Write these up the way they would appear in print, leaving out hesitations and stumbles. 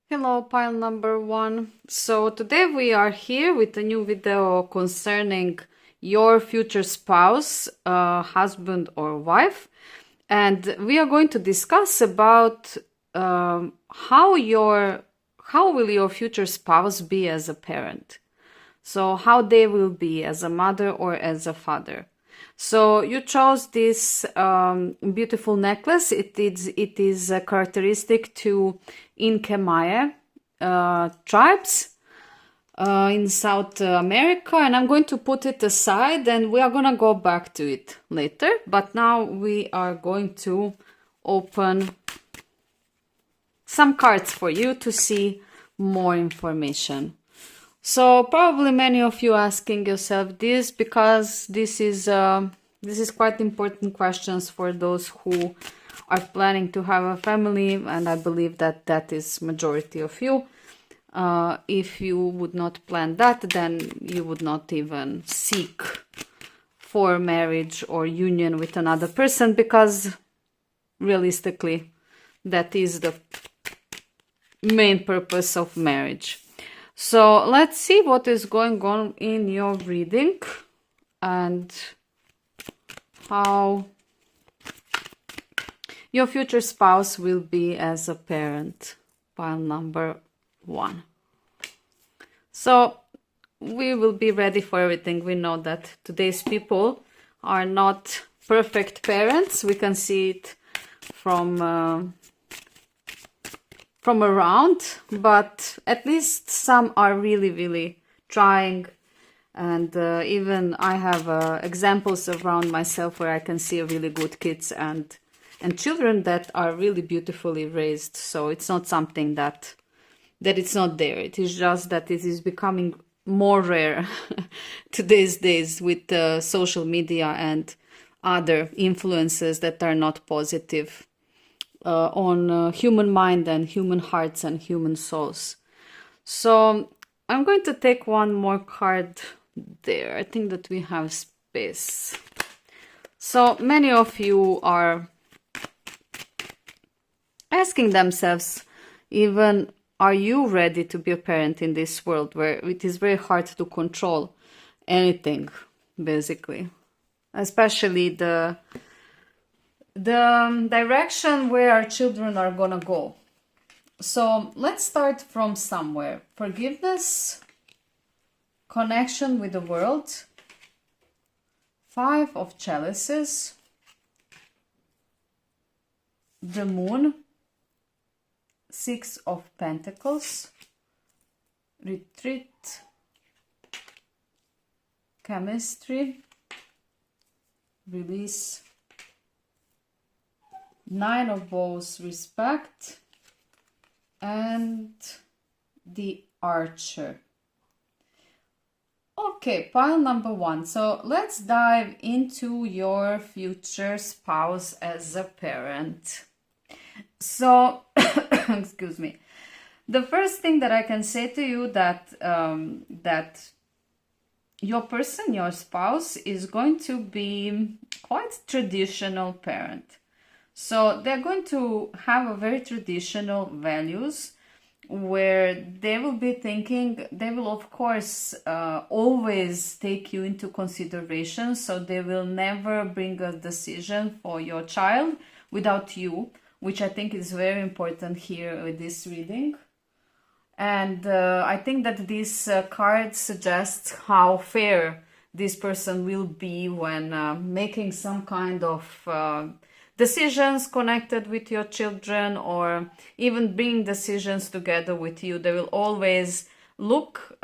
Hello, pile number one. So today we are here with a new video concerning your future spouse, husband or wife, and we are going to discuss about how will your future spouse be as a parent. So how they will be as a mother or as a father. So you chose this beautiful necklace. It is characteristic to Inca tribes in South America, and I'm going to put it aside and we are going to go back to it later. But now we are going to open some cards for you to see more information. So probably many of you asking yourself this because this is quite important questions for those who are planning to have a family, and I believe that that is majority of you. If you would not plan that, then you would not even seek for marriage or union with another person, because realistically that is the main purpose of marriage. So let's see what is going on in your reading and how your future spouse will be as a parent. Pile number one. So we will be ready for everything. We know that today's people are not perfect parents. We can see it from around, but at least some are really trying, and even I have examples around myself where I can see really good kids and children that are really beautifully raised. So it's not something that it's not there. It is just that it is becoming more rare today's days with social media and other influences that are not positive on human mind and human hearts and human souls. So I'm going to take one more card there. I think that we have space. So many of you are asking themselves, even, are you ready to be a parent in this world where it is very hard to control anything, basically, especially the direction where our children are gonna go. So let's start from somewhere. Forgiveness, connection with the world, 5 of chalices, the moon, 6 of pentacles, retreat, chemistry, release, 9 of bows, respect, and the archer. Okay, pile number one. So let's dive into your future spouse as a parent. So, excuse me. The first thing that I can say to you that your person, your spouse, is going to be quite traditional parent. So they're going to have a very traditional values where they will be thinking, they will of course always take you into consideration. So they will never bring a decision for your child without you, which I think is very important here with this reading. And I think that this card suggests how fair this person will be when making some kind of decisions connected with your children, or even bringing decisions together with you. They will always look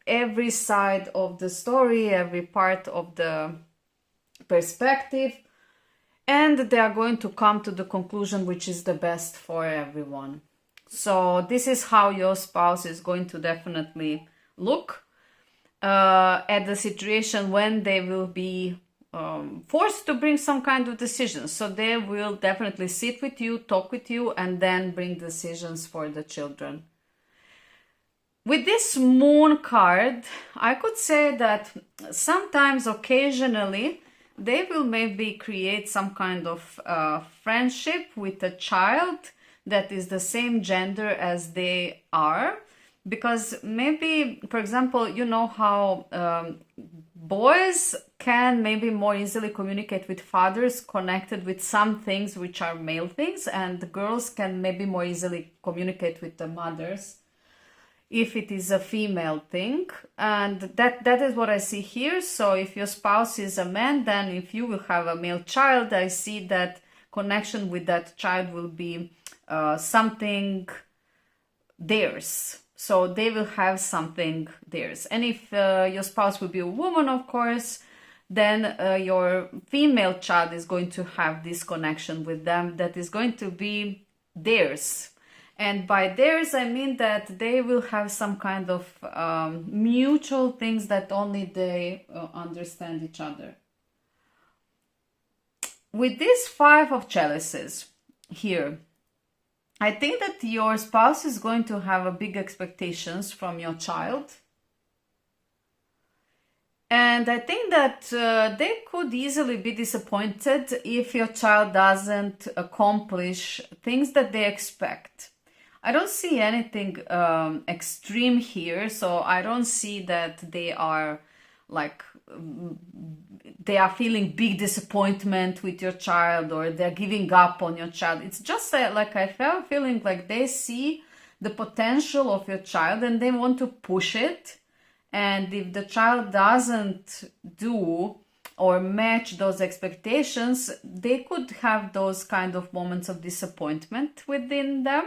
every side of the story, every part of the perspective, and they are going to come to the conclusion which is the best for everyone. So this is how your spouse is going to definitely look at the situation when they will be forced to bring some kind of decisions. So they will definitely sit with you, talk with you, and then bring decisions for the children. With this moon card, I could say that sometimes, occasionally, they will maybe create some kind of friendship with a child that is the same gender as they are. Because maybe, for example, you know how boys can maybe more easily communicate with fathers connected with some things which are male things, and the girls can maybe more easily communicate with the mothers if it is a female thing. And that is what I see here. So if your spouse is a man, then if you will have a male child, I see that connection with that child will be something theirs. So they will have something theirs. And if your spouse will be a woman, of course, then your female child is going to have this connection with them that is going to be theirs. And by theirs, I mean that they will have some kind of mutual things that only they understand each other. With this 5 of chalices here, I think that your spouse is going to have a big expectations from your child. And I think that they could easily be disappointed if your child doesn't accomplish things that they expect. I don't see anything extreme here, so I don't see that they are like they are feeling big disappointment with your child or they're giving up on your child. It's just like I felt feeling like they see the potential of your child and they want to push it. And if the child doesn't do or match those expectations, they could have those kind of moments of disappointment within them.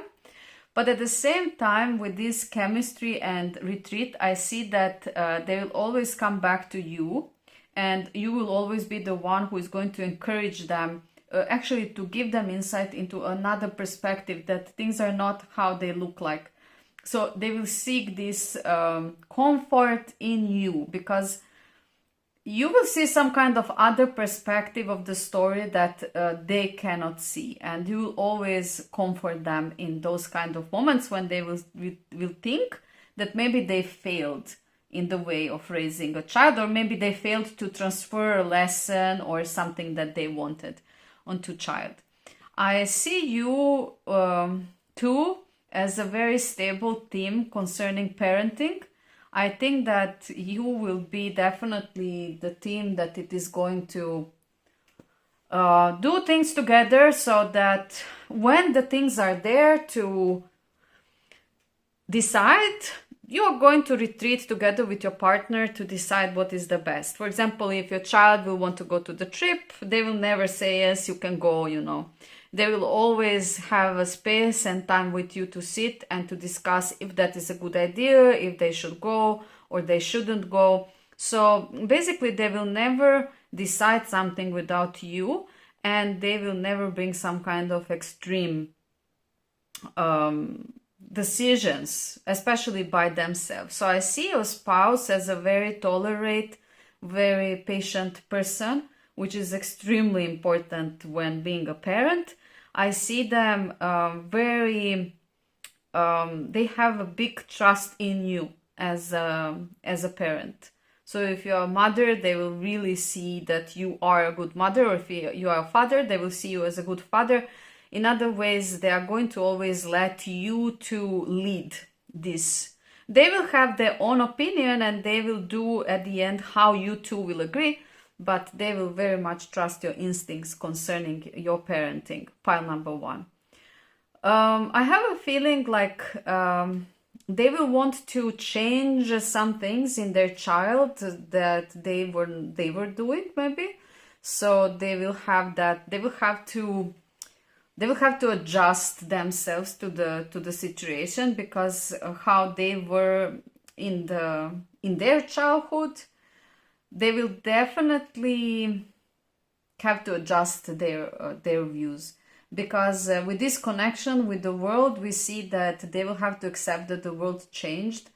But at the same time, with this chemistry and retreat, I see that they will always come back to you, and you will always be the one who is going to encourage them, actually to give them insight into another perspective, that things are not how they look like. So they will seek this comfort in you, because you will see some kind of other perspective of the story that they cannot see, and you will always comfort them in those kind of moments when they will think that maybe they failed in the way of raising a child, or maybe they failed to transfer a lesson or something that they wanted onto child. I see you too as a very stable team concerning parenting. I think that you will be definitely the team that it is going to do things together, so that when the things are there to decide, you are going to retreat together with your partner to decide what is the best. For example, if your child will want to go to the trip, they will never say, yes, you can go, you know. They will always have a space and time with you to sit and to discuss if that is a good idea, if they should go or they shouldn't go. So basically, they will never decide something without you, and they will never bring some kind of extreme decisions, especially by themselves. So I see your spouse as a very tolerant, very patient person, which is extremely important when being a parent. I see them they have a big trust in you as a parent. So if you're a mother, they will really see that you are a good mother, or if you are a father, they will see you as a good father. In other ways, they are going to always let you to lead this. They will have their own opinion and they will do at the end how you two will agree, but they will very much trust your instincts concerning your parenting. Pile number 1. I have a feeling like they will want to change some things in their child that they were doing maybe. So they will have that. They will have to adjust themselves to the situation, because how they were in their childhood. They will definitely have to adjust their views, because with this connection with the world, we see that they will have to accept that the world changed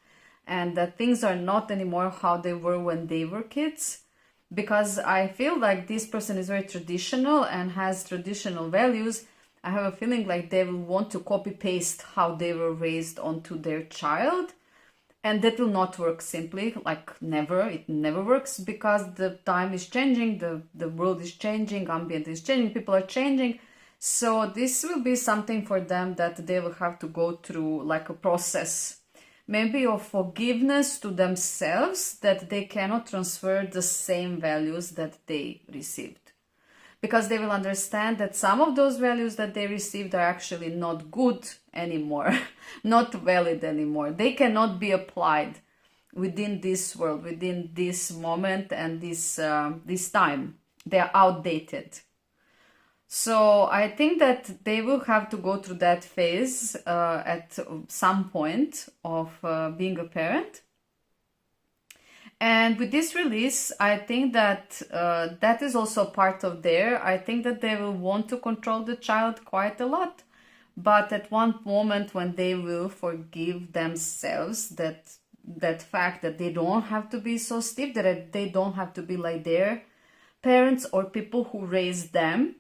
and that things are not anymore how they were when they were kids. Because I feel like this person is very traditional and has traditional values. I have a feeling like they will want to copy paste how they were raised onto their child. And that will not work simply, like never. It never works, because the time is changing, the world is changing, ambient is changing, people are changing. So this will be something for them that they will have to go through, like a process, maybe of forgiveness to themselves, that they cannot transfer the same values that they received. Because they will understand that some of those values that they received are actually not good anymore, not valid anymore. They cannot be applied within this world, within this moment and this time. They are outdated. So I think that they will have to go through that phase at some point of being a parent. And with this release, I think that that is also part of I think that they will want to control the child quite a lot. But at one moment when they will forgive themselves that fact that they don't have to be so stiff, that they don't have to be like their parents or people who raised them,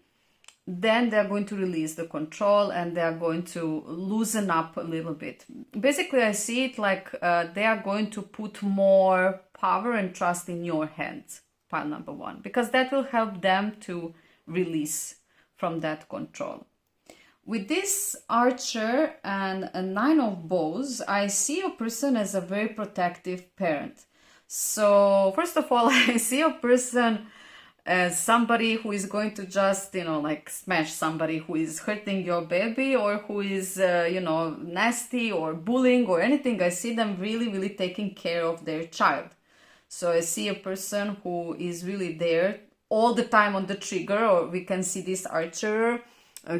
then they're going to release the control and they're going to loosen up a little bit. Basically, I see it like they are going to put more power and trust in your hands, pile number 1, because that will help them to release from that control. With this Archer and a 9 of Bows, I see a person as a very protective parent. So first of all, I see a person as somebody who is going to just, like smash somebody who is hurting your baby or who is, nasty or bullying or anything. I see them really, really taking care of their child. So I see a person who is really there all the time on the trigger, or we can see this Archer.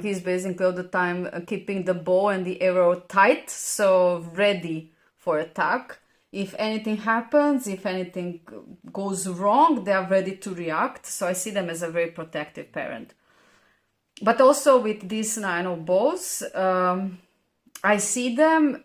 He's basically all the time keeping the bow and the arrow tight, so ready for attack. If anything happens, if anything goes wrong, they are ready to react. So I see them as a very protective parent. But also with this 9 of Bows, I see them,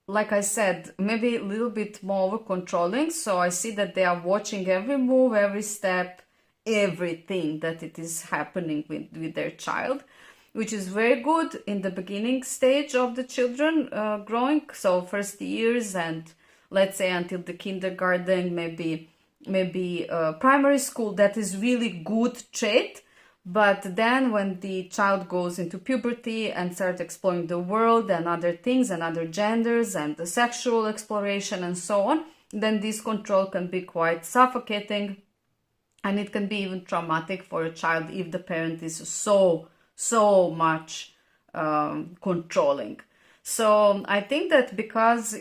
like I said, maybe a little bit more controlling. So I see that they are watching every move, every step, everything that it is happening with their child, which is very good in the beginning stage of the children growing. So first years and let's say until the kindergarten, maybe primary school, that is really good trait. But then when the child goes into puberty and starts exploring the world and other things and other genders and the sexual exploration and so on, then this control can be quite suffocating, and it can be even traumatic for a child if the parent is so much controlling. So I think that because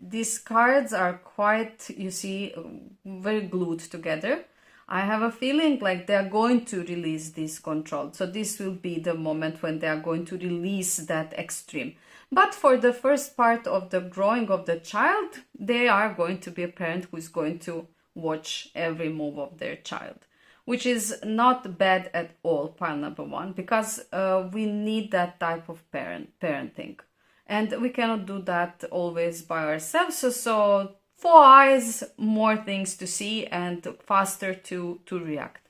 these cards are quite, you see, very glued together, I have a feeling like they are going to release this control. So this will be the moment when they are going to release that extreme. But for the first part of the growing of the child, they are going to be a parent who is going to watch every move of their child, which is not bad at all, pile number 1, because we need that type of parenting. And we cannot do that always by ourselves. So 4 eyes, more things to see and faster to react.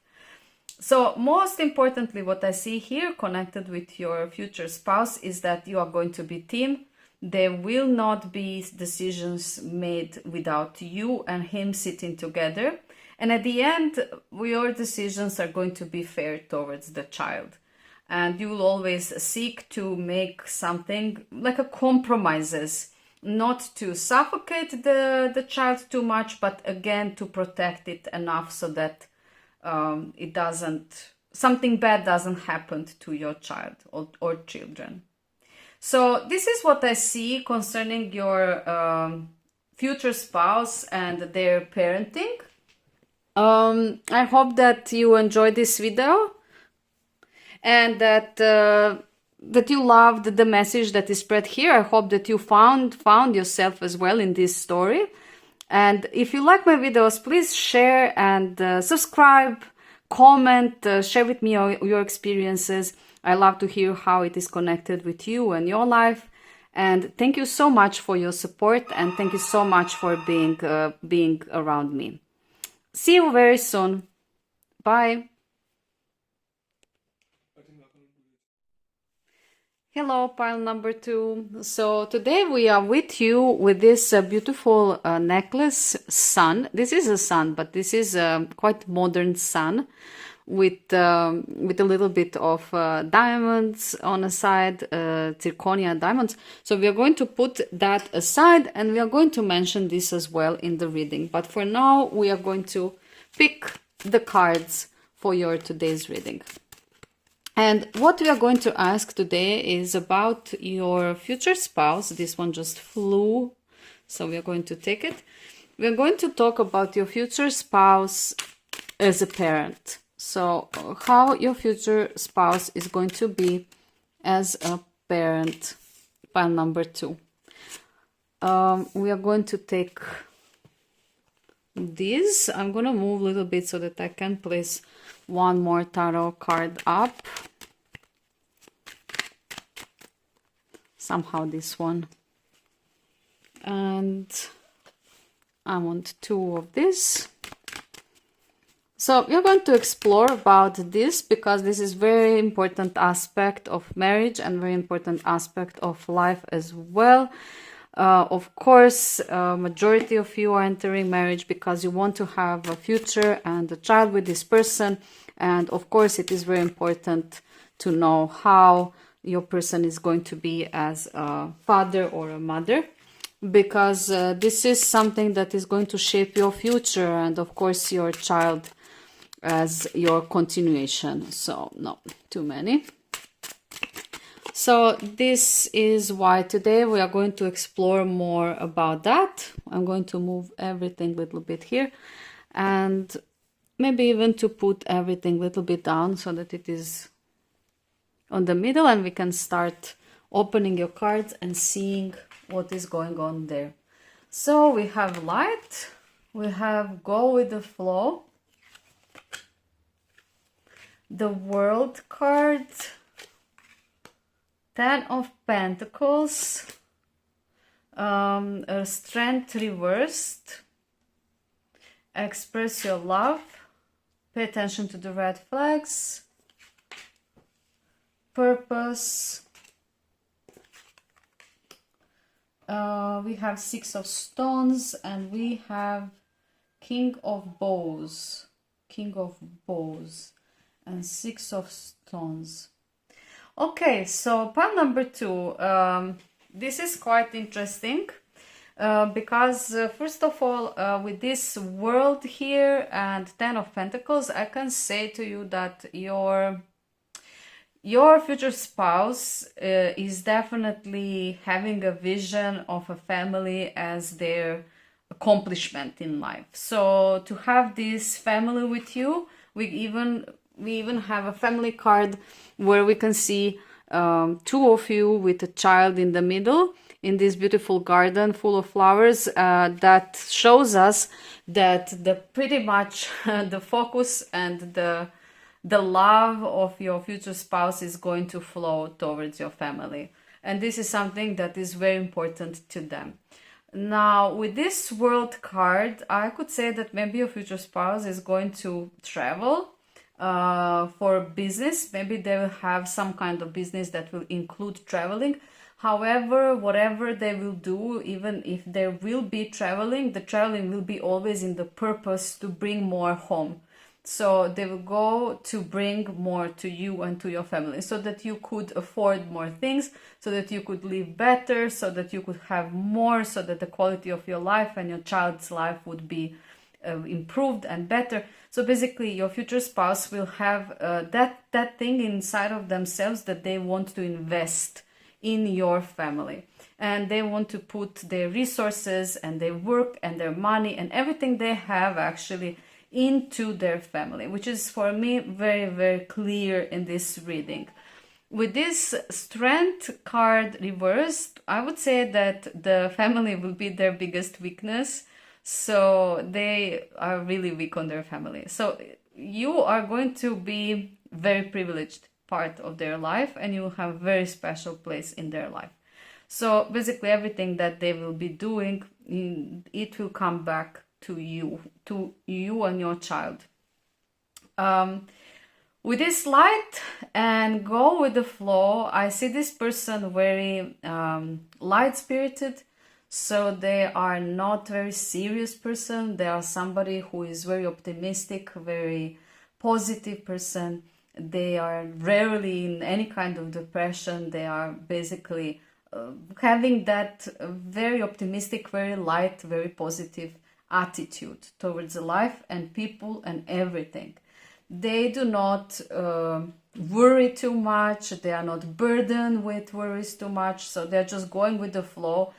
So most importantly, what I see here connected with your future spouse is that you are going to be team. There will not be decisions made without you and him sitting together. And at the end, your decisions are going to be fair towards the child. And you will always seek to make something like a compromises, not to suffocate the child too much, but again to protect it enough so that something bad doesn't happen to your child or children. So this is what I see concerning your future spouse and their parenting. I hope that you enjoyed this video and that you loved the message that is spread here. I hope that you found yourself as well in this story. And if you like my videos, please share and subscribe, comment, share with me your experiences. I love to hear how it is connected with you and your life. And thank you so much for your support, and thank you so much for being around me. See you very soon. Bye. Hello, pile number 2. So today we are with you with this beautiful necklace sun. This is a sun, but this is a quite modern sun with a little bit of diamonds on the side, zirconia diamonds. So we are going to put that aside, and we are going to mention this as well in the reading. But for now, we are going to pick the cards for your today's reading. And what we are going to ask today is about your future spouse. This one just flew, so we are going to take it. We are going to talk about your future spouse as a parent. So how your future spouse is going to be as a parent, pile number 2. We are going to take this. I'm going to move a little bit so that I can place one more tarot card up. Somehow this one. And I want 2 of this. So we're going to explore about this because this is very important aspect of marriage and very important aspect of life as well. Of course, majority of you are entering marriage because you want to have a future and a child with this person. And of course, it is very important to know how your person is going to be as a father or a mother, because this is something that is going to shape your future and of course your child as your continuation. So no, too many. So this is why today we are going to explore more about that. I'm going to move everything a little bit here and maybe even to put everything a little bit down so that it is on the middle and we can start opening your cards and seeing what is going on there. So we have light, we have go with the flow, the world card, 10 of Pentacles, strength reversed, express your love, pay attention to the red flags, purpose. We have 6 of stones and we have king of bows and 6 of stones. Okay, so pile number 2. This is quite interesting because first of all, with this world here and 10 of Pentacles, I can say to you that your future spouse is definitely having a vision of a family as their accomplishment in life. So to have this family with you, we even have a family card where we can see 2 of you with a child in the middle in this beautiful garden full of flowers. That shows us that the pretty much the focus and the love of your future spouse is going to flow towards your family. And this is something that is very important to them. Now, with this world card, I could say that maybe your future spouse is going to travel for business. Maybe they will have some kind of business that will include traveling. However, whatever they will do, even if there will be traveling, the traveling will be always in the purpose to bring more home. So they will go to bring more to you and to your family so that you could afford more things, so that you could live better, so that you could have more, so that the quality of your life and your child's life would be improved and better. So basically your future spouse will have that thing inside of themselves that they want to invest in your family. And they want to put their resources and their work and their money and everything they have actually into their family, which is for me very, very clear in this reading. With this strength card reversed, I would say that the family will be their biggest weakness. So they are really weak on their family. So you are going to be very privileged part of their life and you will have a very special place in their life. So basically everything that they will be doing, it will come back to you and your child. With this light and go with the flow, I see this person very light-spirited. So they are not very serious person. They are somebody who is very optimistic, very positive person. They are rarely in any kind of depression. They are basically having that very optimistic, very light, very positive attitude towards life and people and everything. They do not worry too much. They are not burdened with worries too much. So they're just going with the flow.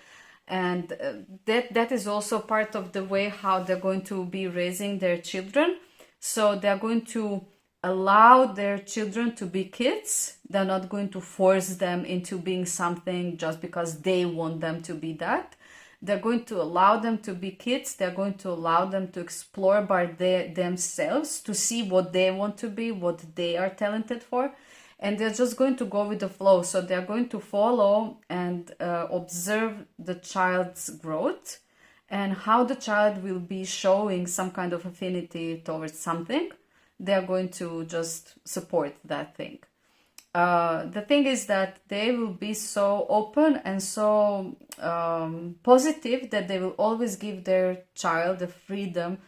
And that is also part of the way how they're going to be raising their children. So they're going to allow their children to be kids. They're not going to force them into being something just because they want them to be that. They're going to allow them to be kids. They're going to allow them to explore by themselves, to see what they want to be, what they are talented for. And they're just going to go with the flow. So they're going to follow and observe the child's growth and how the child will be showing some kind of affinity towards something. They're going to just support that thing. The thing is that they will be so open and so positive that they will always give their child the freedom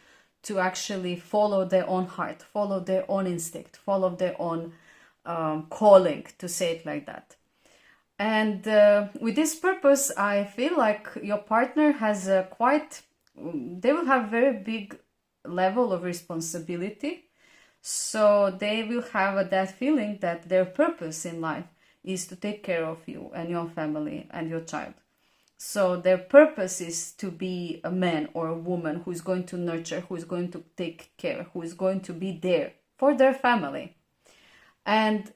to actually follow their own heart, follow their own instinct, follow their own calling, to say it like that. And with this purpose, I feel like your partner has they will have very big level of responsibility. So they will have that feeling that their purpose in life is to take care of you and your family and your child. So their purpose is to be a man or a woman who is going to nurture, who is going to take care, who is going to be there for their family. And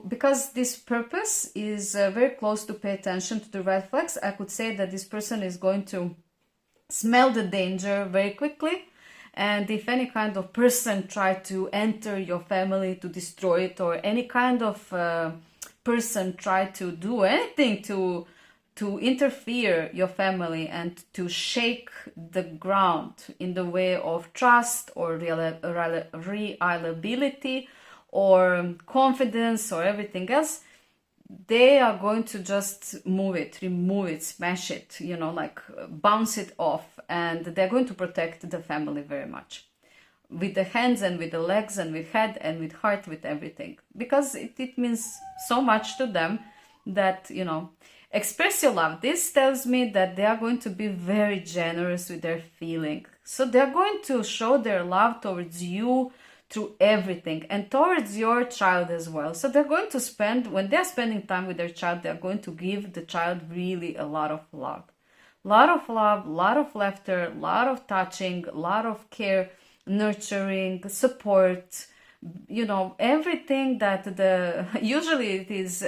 because this purpose is very close to pay attention to the red flags, I could say that this person is going to smell the danger very quickly. And if any kind of person try to enter your family to destroy it, or any kind of person try to do anything to interfere your family and to shake the ground in the way of trust or reliability or confidence or everything else, they are going to just remove it, smash it, like bounce it off. And they're going to protect the family very much. With the hands and with the legs and with head and with heart, with everything. Because it means so much to them that, express your love. This tells me that they are going to be very generous with their feeling. So they're going to show their love towards you through everything and towards your child as well. So they're going to when they're spending time with their child, they're going to give the child really a lot of love. Lot of love, lot of laughter, lot of touching, lot of care, nurturing, support, everything that usually it is,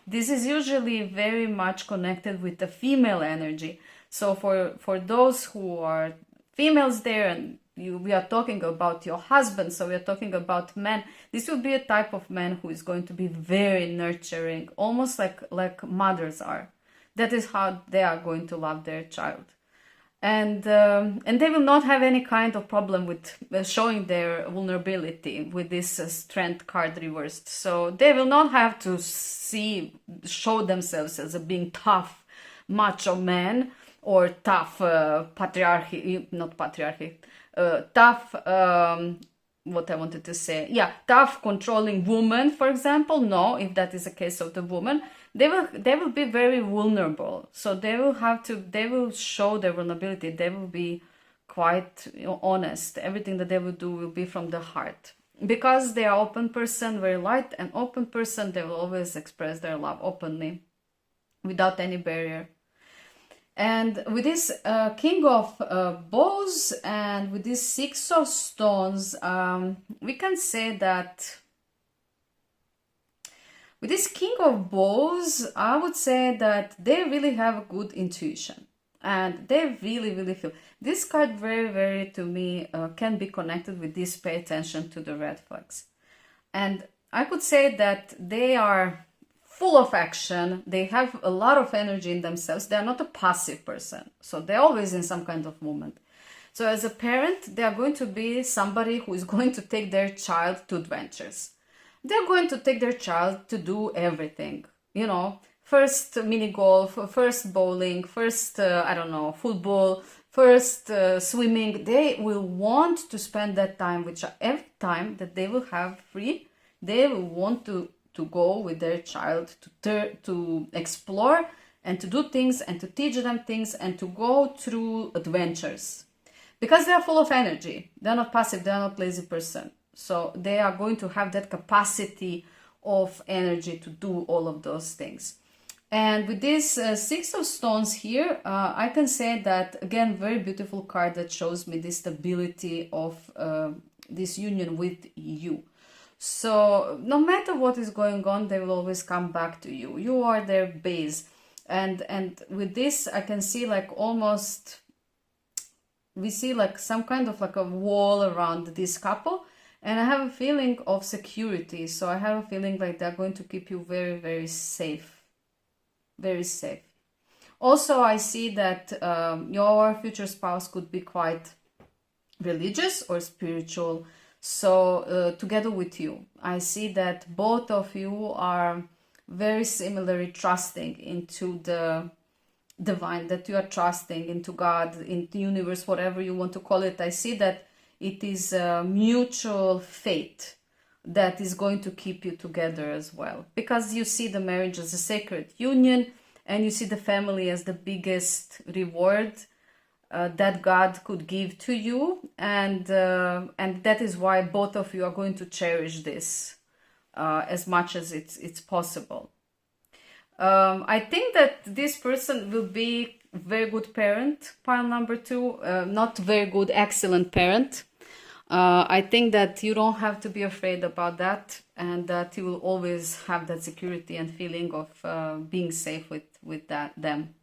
this is usually very much connected with the female energy. So for those who are females there, and we are talking about your husband, so we are talking about men, this will be a type of man who is going to be very nurturing, almost like mothers are. That is how they are going to love their child. And they will not have any kind of problem with showing their vulnerability with this strength card reversed. So they will not have to show themselves as a being tough macho man or tough tough, what I wanted to say. Yeah, tough controlling woman, for example. No, if that is the case of the woman, they will be very vulnerable. So they will show their vulnerability. They will be quite honest. Everything that they will do will be from the heart. Because they are open person, very light and open person, they will always express their love openly without any barrier. And with this King of Bows and with this Six of Stones, we can say that with this King of Bows, I would say that they really have a good intuition. And they really, really feel. This card very, very, to me, can be connected with this pay attention to the red flags. And I could say that they are full of action. They have a lot of energy in themselves. They are not a passive person. So they're always in some kind of movement. So as a parent, they are going to be somebody who is going to take their child to adventures. They're going to take their child to do everything. First mini golf, first bowling, first, football, first swimming, they will want to spend that time, which every time that they will have free, they will want to go with their child to explore and to do things and to teach them things and to go through adventures. Because they are full of energy. They're not passive, they're not lazy person. So they are going to have that capacity of energy to do all of those things. And with this Six of Stones here, I can say that, again, very beautiful card that shows me the stability of this union with you. So no matter what is going on, they will always come back to you. You are their base. And with this, I can see like almost, we see like some kind of like a wall around this couple. And I have a feeling of security. So I have a feeling like they're going to keep you very, very safe. Very safe. Also, I see that your future spouse could be quite religious or spiritual. So together with you, I see that both of you are very similarly trusting into the divine, that you are trusting into God, in the universe, whatever you want to call it. I see that it is a mutual faith that is going to keep you together as well, because you see the marriage as a sacred union and you see the family as the biggest reward that God could give to you, and that is why both of you are going to cherish this as much as it's possible. I think that this person will be a very good parent, pile number 2, not very good, excellent parent. I think that you don't have to be afraid about that, and that you will always have that security and feeling of being safe with them.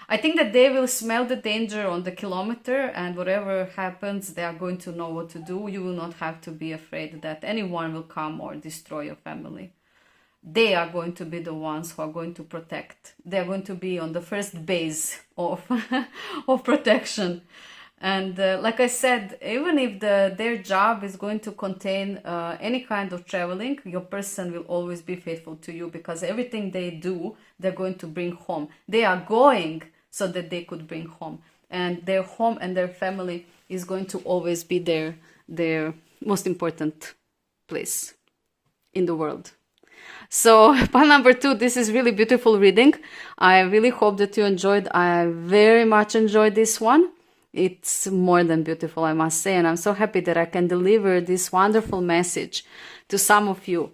I think that they will smell the danger on the kilometer, and whatever happens, they are going to know what to do. You will not have to be afraid that anyone will come or destroy your family. They are going to be the ones who are going to protect. They are going to be on the first base of, of protection. And like I said, even if their job is going to contain any kind of traveling, your person will always be faithful to you, because everything they do, they're going to bring home. They are going so that they could bring home. And their home and their family is going to always be their most important place in the world. So, pile number 2, this is really beautiful reading. I really hope that you enjoyed. I very much enjoyed this one. It's more than beautiful, I must say, and I'm so happy that I can deliver this wonderful message to some of you.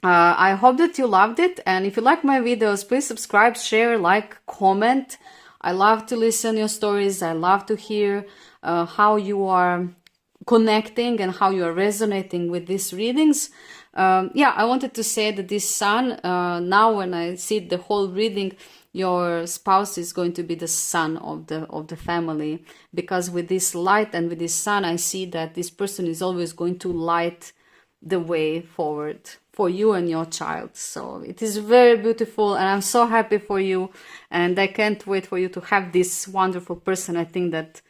I hope that you loved it, and if you like my videos, please subscribe, share, like, comment. I love to listen your stories. I love to hear how you are connecting and how you are resonating with these readings. Yeah, I wanted to say that this sun, now when I see the whole reading, your spouse is going to be the sun of the family, because with this light and with this sun, I see that this person is always going to light the way forward for you and your child. So it is very beautiful, and I'm so happy for you, and I can't wait for you to have this wonderful person. I think that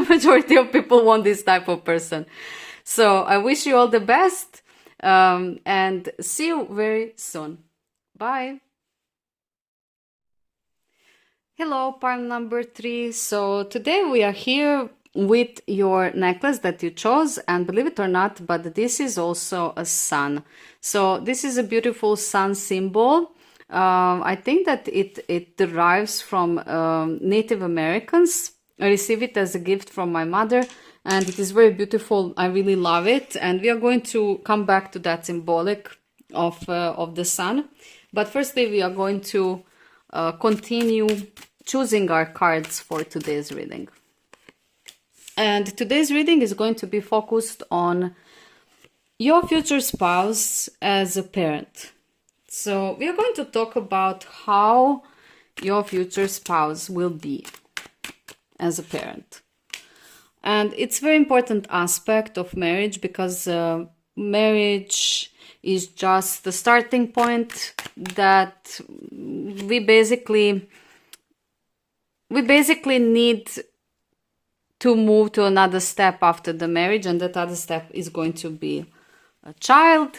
majority of people want this type of person. So I wish you all the best, and see you very soon. Bye. Hello, pile number 3. So today we are here with your necklace that you chose, and believe it or not, but this is also a sun. So this is a beautiful sun symbol. I think that it derives from Native Americans. I received it as a gift from my mother, and it is very beautiful. I really love it, and we are going to come back to that symbolic of the sun. But firstly, we are going to continue choosing our cards for today's reading. And today's reading is going to be focused on your future spouse as a parent. So we are going to talk about how your future spouse will be as a parent. And it's a very important aspect of marriage, because marriage is just the starting point that we basically need to move to another step after the marriage, and that other step is going to be a child,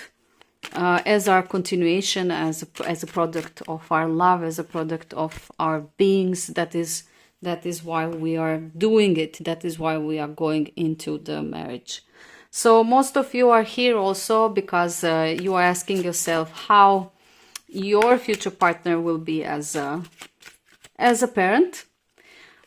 as our continuation, as a product of our love, as a product of our beings that is That is why we are doing it. That is why we are going into the marriage. So most of you are here also because you are asking yourself how your future partner will be as a parent.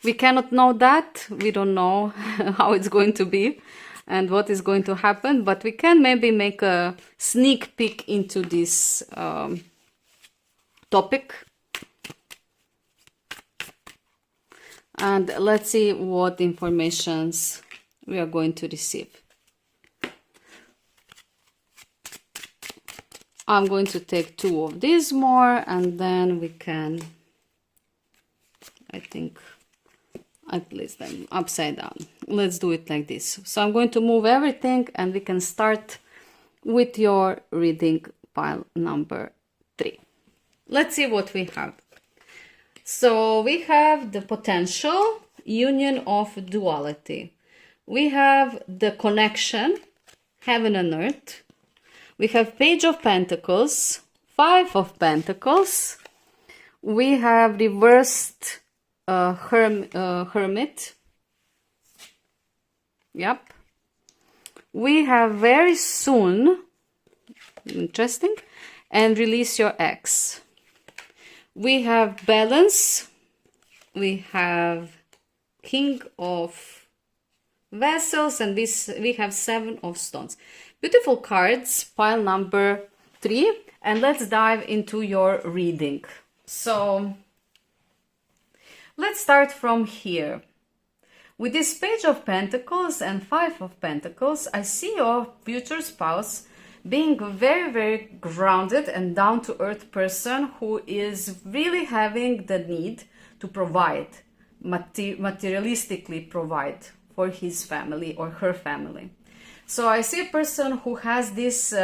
We cannot know that. We don't know how it's going to be and what is going to happen, but we can maybe make a sneak peek into this topic. And let's see what informations we are going to receive. I'm going to take 2 of these more, and then we can, I think, I place them upside down. Let's do it like this. So I'm going to move everything, and we can start with your reading pile number 3. Let's see what we have. So we have the potential union of duality. We have the connection, heaven and earth. We have Page of Pentacles, 5 of Pentacles. We have reversed Hermit. Yep. We have very soon, interesting, and release your ex. We have Balance. We have King of Vessels, and we have 7 of Stones. Beautiful cards, pile number 3, and let's dive into your reading. So let's start from here. With this Page of Pentacles and 5 of Pentacles, I see your future spouse being a very, very grounded and down-to-earth person who is really having the need to provide, materialistically provide for his family or her family. So I see a person who has this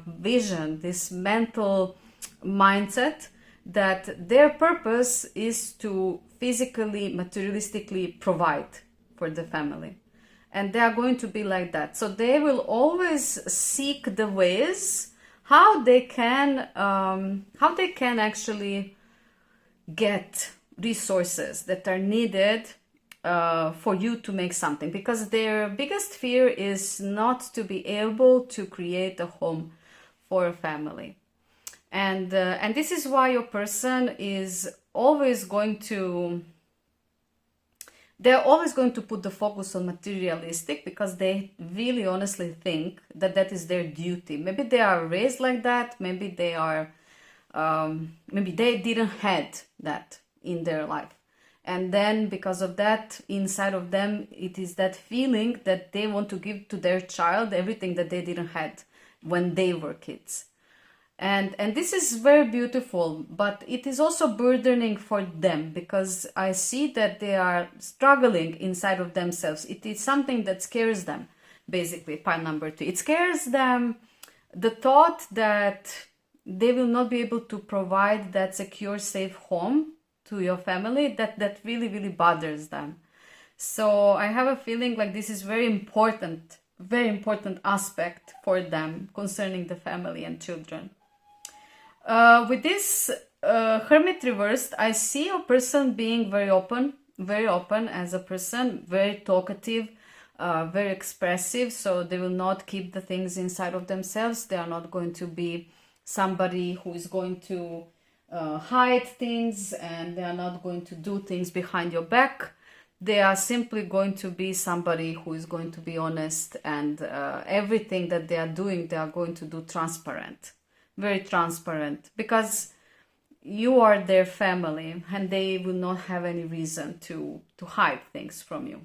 vision, this mental mindset that their purpose is to physically, materialistically provide for the family. And they are going to be like that. So they will always seek the ways how they can actually get resources that are needed for you to make something, because their biggest fear is not to be able to create a home for a family. And this is why your person is always going to, they're always going to put the focus on materialistic, because they really honestly think that that is their duty. Maybe they are raised like that, maybe they are, maybe they didn't had that in their life. And then because of that, inside of them, it is that feeling that they want to give to their child everything that they didn't had when they were kids. And this is very beautiful, but it is also burdening for them, because I see that they are struggling inside of themselves. It is something that scares them, basically, pile number 2. It scares them, the thought that they will not be able to provide that secure, safe home to your family, that really, really bothers them. So I have a feeling like this is very important aspect for them concerning the family and children. With this Hermit reversed, I see a person being very open as a person, very talkative, very expressive. So they will not keep the things inside of themselves. They are not going to be somebody who is going to hide things, and they are not going to do things behind your back. They are simply going to be somebody who is going to be honest, and everything that they are doing, they are going to do transparent, very transparent, because you are their family and they will not have any reason to hide things from you.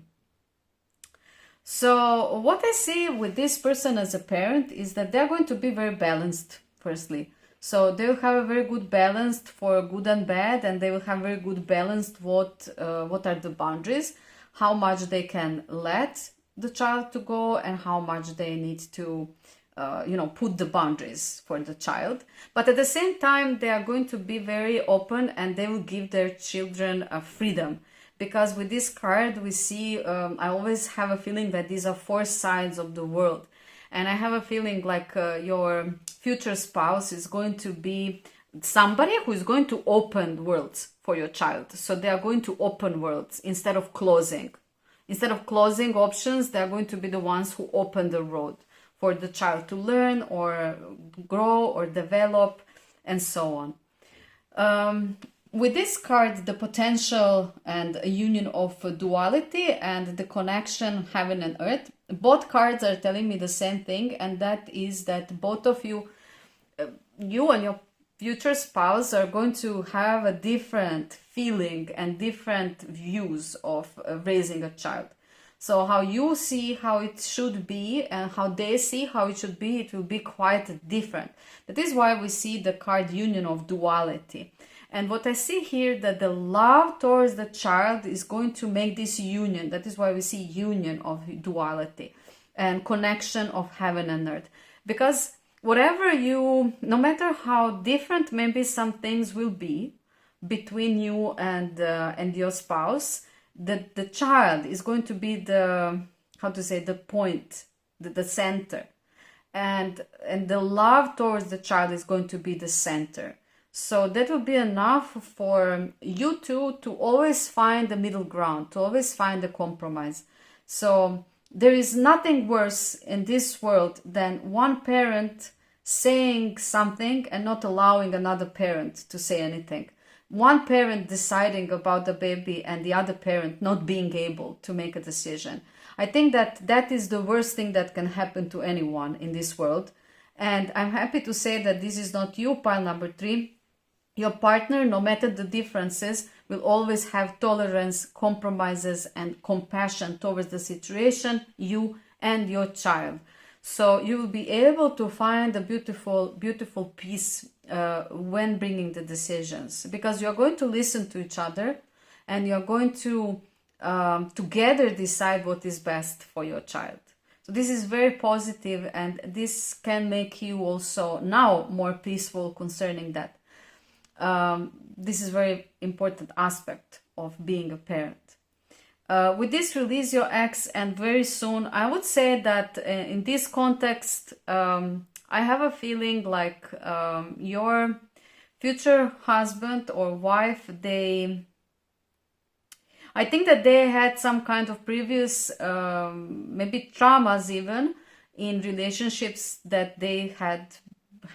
So what I see with this person as a parent is that they're going to be very balanced, firstly. So they will have a very good balance for good and bad, and they will have very good balance what are the boundaries, how much they can let the child to go, and how much they need to put the boundaries for the child. But at the same time, they are going to be very open, and they will give their children freedom. Because with this card, we see, I always have a feeling that these are 4 sides of the world. And I have a feeling like your future spouse is going to be somebody who is going to open worlds for your child. So they are going to open worlds instead of closing. Instead of closing options, they are going to be the ones who open the road for the child to learn or grow or develop and so on. With this card, the potential and a union of duality and the connection heaven and earth, both cards are telling me the same thing, and that is that both of you, you and your future spouse, are going to have a different feeling and different views of raising a child. So how you see how it should be and how they see how it should be, it will be quite different. That is why we see the card union of duality. And what I see here, that the love towards the child is going to make this union. That is why we see union of duality and connection of heaven and earth. Because whatever you, no matter how different maybe some things will be between you and your spouse, the child is going to be the, how to say, the point, the center. And the love towards the child is going to be the center. So that will be enough for you two to always find the middle ground, to always find a compromise. So there is nothing worse in this world than one parent saying something and not allowing another parent to say anything. One parent deciding about the baby and the other parent not being able to make a decision. I think that is the worst thing that can happen to anyone in this world. And I'm happy to say that this is not you, pile number 3. Your partner, no matter the differences, will always have tolerance, compromises, and compassion towards the situation, you and your child. So you will be able to find a beautiful, beautiful peace when bringing the decisions, because you're going to listen to each other and you're going to together decide what is best for your child. So this is very positive, and this can make you also now more peaceful concerning that. This is a very important aspect of being a parent. With this, release your ex, and very soon, I would say that in this context, I have a feeling like your future husband or wife, I think that they had some kind of previous, maybe traumas even, in relationships that they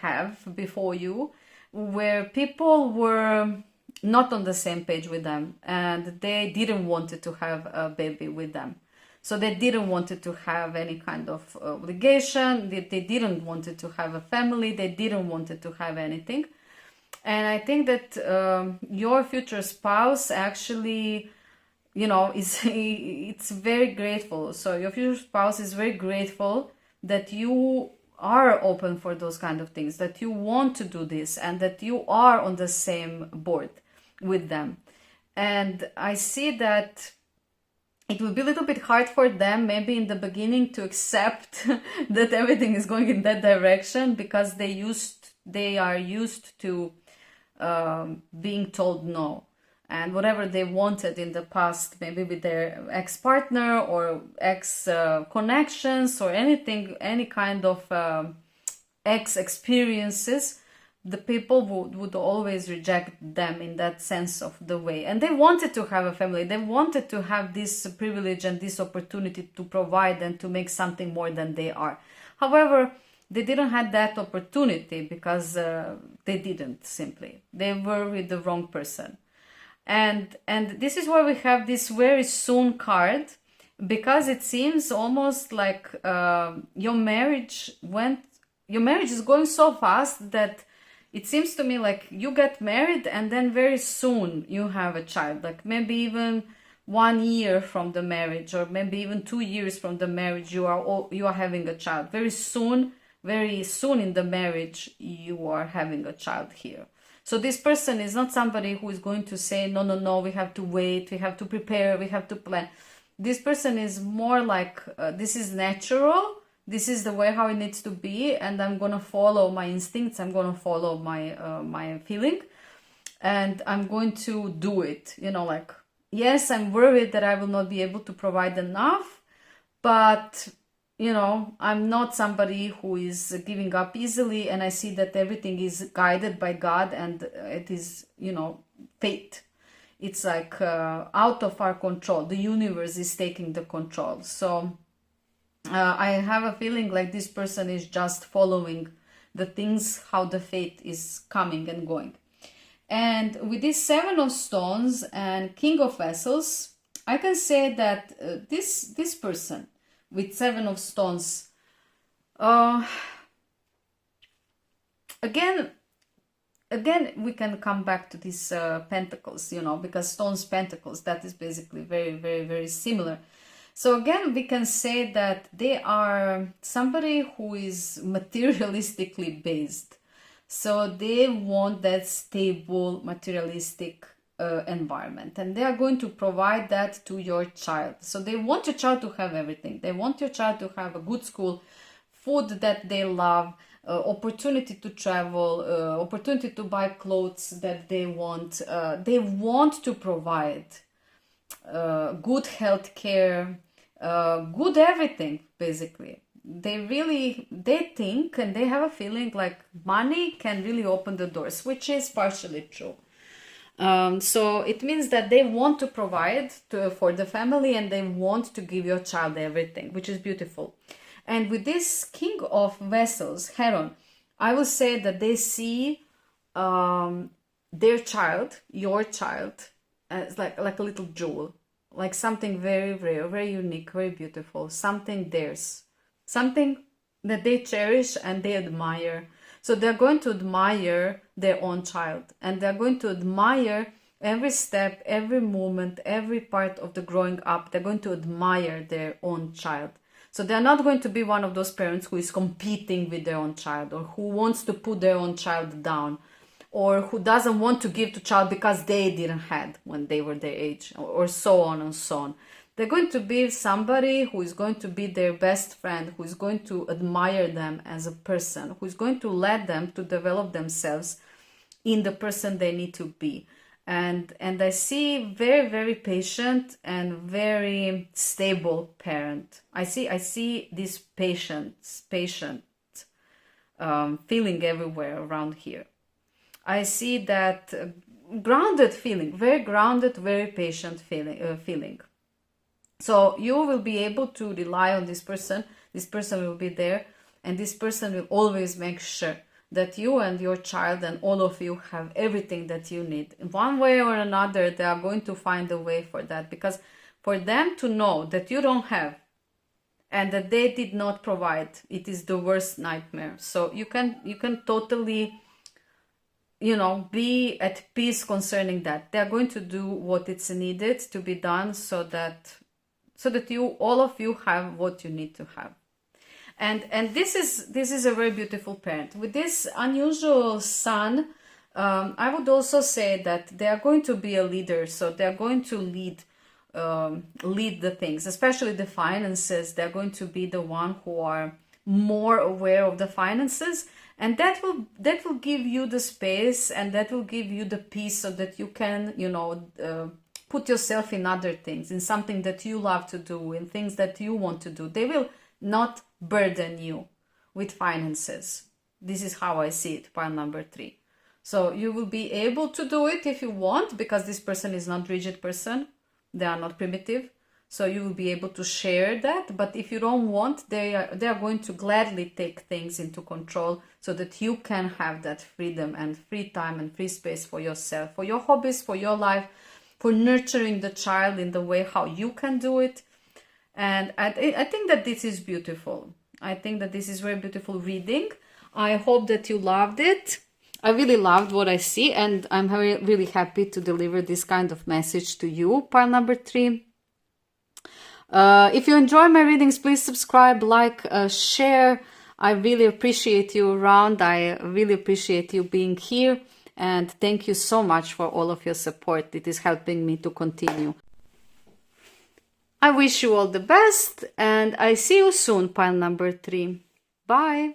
have before you, where people were not on the same page with them and they didn't want to have a baby with them. So they didn't want to have any kind of obligation, they didn't want to have a family, they didn't want to have anything. And I think that your future spouse actually, you know, it's very grateful. So your future spouse is very grateful that you are open for those kind of things, that you want to do this, and that you are on the same board with them. And I see that it will be a little bit hard for them maybe in the beginning to accept that everything is going in that direction, because they are used to being told no. And whatever they wanted in the past, maybe with their ex-partner or ex-connections or anything, any kind of ex-experiences, the people would always reject them in that sense of the way. And they wanted to have a family. They wanted to have this privilege and this opportunity to provide and to make something more than they are. However, they didn't have that opportunity because they didn't, simply. They were with the wrong person. And this is why we have this very soon card, because it seems almost like your marriage is going so fast that it seems to me like you get married and then very soon you have a child, like maybe even 1 year from the marriage, or maybe even 2 years from the marriage, you are having a child. Very soon in the marriage, you are having a child here. So this person is not somebody who is going to say, no, we have to wait, we have to prepare, we have to plan. This person is more like, this is natural, this is the way how it needs to be, and I'm going to follow my instincts, I'm going to follow my feeling, and I'm going to do it. You know, like, yes, I'm worried that I will not be able to provide enough, but you know, I'm not somebody who is giving up easily, and I see that everything is guided by God, and it is, you know, fate. it's like out of our control. The universe is taking the control. So I have a feeling like this person is just following the things, how the fate is coming and going. And with this Seven of Stones and King of Vessels, I can say that this person with Seven of Stones, again, we can come back to these pentacles, you know, because stones, pentacles, that is basically very, very, very similar. So again, we can say that they are somebody who is materialistically based. So they want that stable, materialistic environment, and they are going to provide that to your child. So they want your child to have everything. They want your child to have a good school, food that they love, opportunity to travel, opportunity to buy clothes that they want. They want to provide good health care, good everything, basically. They think and they have a feeling like money can really open the doors, which is partially true. So it means that they want to provide for the family, and they want to give your child everything, which is beautiful. And with this King of Vessels, Heron, I will say that they see their child, your child, as like a little jewel, like something very rare, very unique, very beautiful, something theirs, something that they cherish and they admire. So they're going to admire their own child, and they're going to admire every step, every moment, every part of the growing up. They're going to admire their own child. So they're not going to be one of those parents who is competing with their own child, or who wants to put their own child down, or who doesn't want to give to child because they didn't have when they were their age, or so on and so on. They're going to be somebody who is going to be their best friend, who is going to admire them as a person, who is going to let them to develop themselves in the person they need to be. And I see very, very patient and very stable parent. I see this patient feeling everywhere around here. I see that grounded feeling, very grounded, very patient feeling. So you will be able to rely on this person. This person will be there, and this person will always make sure that you and your child and all of you have everything that you need. In one way or another, they are going to find a way for that, because for them to know that you don't have and that they did not provide, it is the worst nightmare. So you can totally, you know, be at peace concerning that. They are going to do what it's needed to be done so that you, all of you, have what you need to have. And this is a very beautiful parent. With this unusual sun, I would also say that they are going to be a leader. So they are going to lead the things, especially the finances. They're going to be the one who are more aware of the finances, and that will give you the space, and that will give you the peace, so that you can, you know, put yourself in other things, in something that you love to do, in things that you want to do. They will not burden you with finances. This is how I see it, pile number 3. So you will be able to do it if you want, because this person is not rigid person. They are not primitive. So you will be able to share that. But if you don't want, they are going to gladly take things into control, so that you can have that freedom and free time and free space for yourself, for your hobbies, for your life, for nurturing the child in the way how you can do it. And I think that this is beautiful. I think that this is very beautiful reading. I hope that you loved it. I really loved what I see, and I'm really happy to deliver this kind of message to you, pile number 3. If you enjoy my readings, please subscribe, like, share. I really appreciate you around. I really appreciate you being here. And thank you so much for all of your support. It is helping me to continue. I wish you all the best, and I see you soon, pile number 3. Bye.